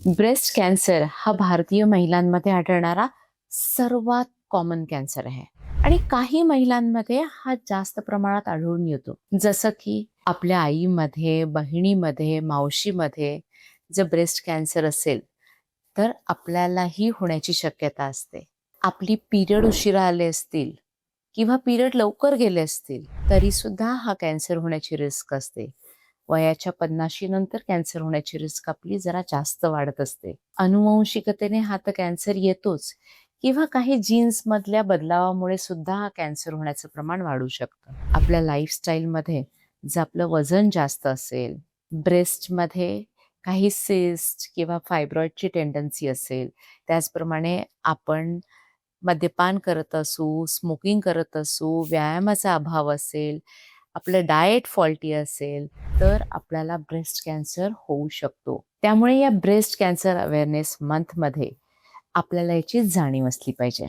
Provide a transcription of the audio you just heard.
Breast cancer हा भारतीय महिलांमध्ये आढळणारा सर्वात कॉमन कॅन्सर आहे आणि काही महिलांमध्ये हा जास्त प्रमाणात आढळून येतो. जसं की आपल्या आईमध्ये, बहिणीमध्ये, मावशीमध्ये जर ब्रेस्ट कॅन्सर असेल तर आपल्यालाही होण्याची शक्यता असते. आपली पिरियड उशिरा आले असतील किंवा पिरियड लवकर गेले असतील तरी सुद्धा हा कॅन्सर होण्याची रिस्क असते. वयाच्या 50शी नंतर कॅन्सर होण्याची रिस्क आपली जरा जास्त वाढत असते. अनुवंशिकतेने हा तर कॅन्सर येतोच किंवा काही जीन्समधल्या बदलावामुळे सुद्धा हा कॅन्सर होण्याचं प्रमाण वाढू शकतं. आपल्या लाईफस्टाईलमध्ये जर आपलं वजन जास्त असेल, ब्रेस्टमध्ये काही सिस्ट किंवा फायब्रॉइडची टेंडन्सी असेल, त्याचप्रमाणे आपण मद्यपान करत असू, स्मोकिंग करत असू, व्यायामाचा अभाव असेल, आपलं डाएट फॉल्टी असेल, तर आपल्याला ब्रेस्ट कॅन्सर होऊ शकतो. त्यामुळे या ब्रेस्ट कॅन्सर अवेअरनेस मंथमध्ये आपल्याला याची जाणीव असली पाहिजे.